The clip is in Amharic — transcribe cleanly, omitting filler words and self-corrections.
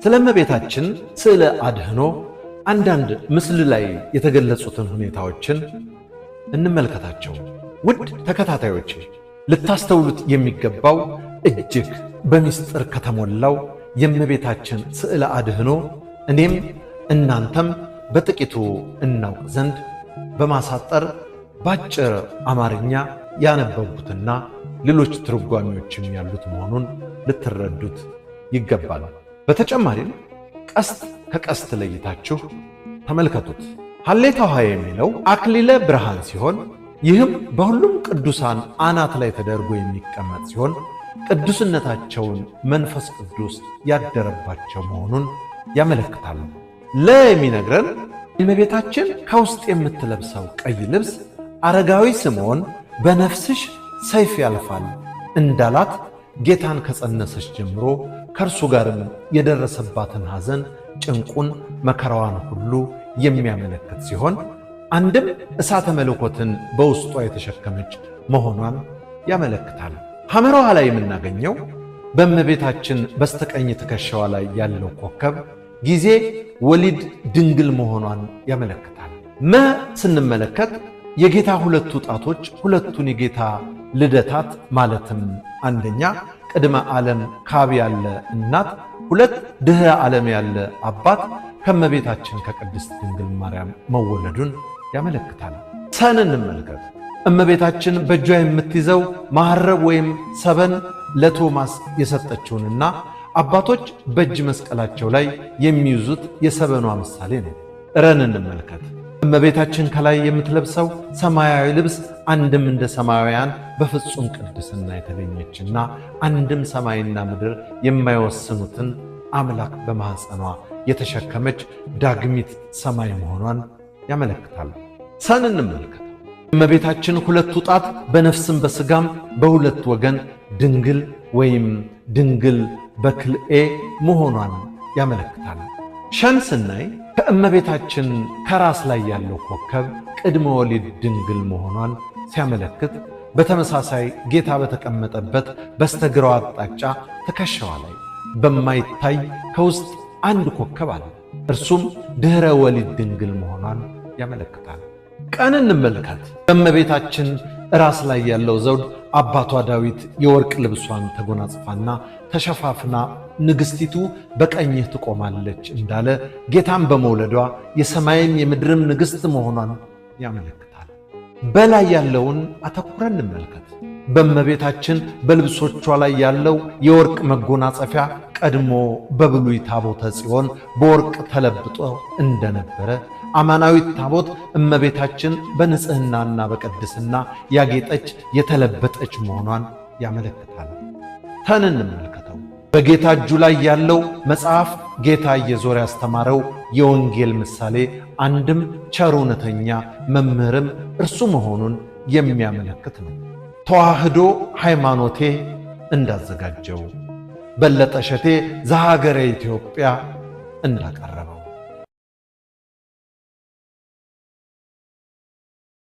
ስለ እመቤታችን ስዕለ አድኅኖ አንዳንድ ምስል ላይ የተገለጹትን ሁኔታዎችን እንመልከታቸው። ውድ ተከታታዮች ልታስተውሉት የሚገባው እጅግ በሚስጥር ከተሞላው የእመቤታችን ስዕለ አድኅኖ እኔም እናንተም በጥቂቱ እናውቅ ዘንድ በማሳጠር ባጭር አማርኛ ያነበብኩትና ሌሎች ትርጓሜዎችም ያሉት መሆኑን ልትረዱት ይገባል። በተጨማሪም ቀስት ከቀስት ለይታችሁ ተመልከቱት። ሀሌታ ውሃ የሚለው አክሊለ ብርሃን ሲሆን ይህም በሁሉም ቅዱሳን አናት ላይ ተደርጎ የሚቀመጥ ሲሆን ቅዱስነታቸውን መንፈስ ቅዱስ ያደረባቸው መሆኑን ያመለክታል። የሚነግረን እመቤታችን ከውስጥ የምትለብሰው ቀይ ልብስ አረጋዊ ስምዖን በነፍስሽ ሰይፍ ያልፋል እንዳላት ጌታን ከጸነሰች ጀምሮ ከእርሱ ጋርም የደረሰባትን ሐዘን፣ ጭንቁን፣ መከራዋን ሁሉ የሚያመለክት ሲሆን አንድም እሳተ መለኮትን በውስጧ የተሸከመች መሆኗን ያመለክታል። ሐመር ውሃ ላይ የምናገኘው በእመቤታችን በስተቀኝ ትከሻዋ ላይ ያለው ኮከብ ጊዜ ወሊድ ድንግል መሆኗን ያመለክታል። ስንመለከት የጌታ ሁለቱ ጣቶች ሁለቱን የጌታ ልደታት ማለትም አንደኛ ቅድመ ዓለም ካብ ያለ እናት፣ ሁለት ድኅረ ዓለም ያለ አባት ከእመቤታችን ከቅድስት ድንግል ማርያም መወለዱን ያመለክታል። እንመልከት። እመቤታችን በእጇ የምትይዘው መሐረብ ወይም ሰበን ለቶማስ የሰጠችውንና አባቶች በእጅ መስቀላቸው ላይ የሚይዙት የሰበኗ ምሳሌ ነው። እንመልከት። እመቤታችን ከላይ የምትለብሰው ሰማያዊ ልብስ አንድም እንደ ሰማያውያን በፍጹም ቅድስና የተገኘችና አንድም ሰማይና ምድር የማይወስኑትን አምላክ በማኅፀኗ የተሸከመች ዳግሚት ሰማይ መሆኗን ያመለክታል። እንመልከት። እመቤታችን ሁለቱ ጣት በነፍስም በሥጋም በሁለት ወገን ድንግል ወይም ድንግል በክልኤ መሆኗን ያመለክታል። ስናይ ከእመቤታችን ከራስ ላይ ያለው ኮከብ ቅድመ ወሊድ ድንግል መሆኗን ሲያመለክት፣ በተመሳሳይ ጌታ በተቀመጠበት በስተግራው አቅጣጫ ትከሻዋ ላይ በማይታይ ከውስጥ አንድ ኮከብ አለ። እርሱም ድኅረ ወሊድ ድንግል መሆኗን ያመለክታል። እንመልከት። በእመቤታችን ራስ ላይ ያለው ዘውድ አባቷ ዳዊት የወርቅ ልብሷን ተጎናጽፋና ተሸፋፍና ንግሥቲቱ በቀኝህ ትቆማለች እንዳለ ጌታን በመውለዷ የሰማይም የምድርም ንግሥት መሆኗን ያመለክታል። በላይ ያለውን አተኩረን እንመልከት። በእመቤታችን በልብሶቿ ላይ ያለው የወርቅ መጎናጸፊያ ቀድሞ በብሉይ ታቦተ ጽዮን በወርቅ ተለብጦ እንደነበረ አማናዊት ታቦት እመቤታችን በንጽሕናና በቅድስና ያጌጠች የተለበጠች መሆኗን ያመለክታል። እንመልከተው። በጌታ እጁ ላይ ያለው መጽሐፍ ጌታ እየዞረ ያስተማረው የወንጌል ምሳሌ አንድም ቸር እውነተኛ መምህርም እርሱ መሆኑን የሚያመለክት ነው። ተዋህዶ ሃይማኖቴ እንዳዘጋጀው፣ በለጠ እሸቴ ዘሀገረ ኢትዮጵያ እንዳቀረበው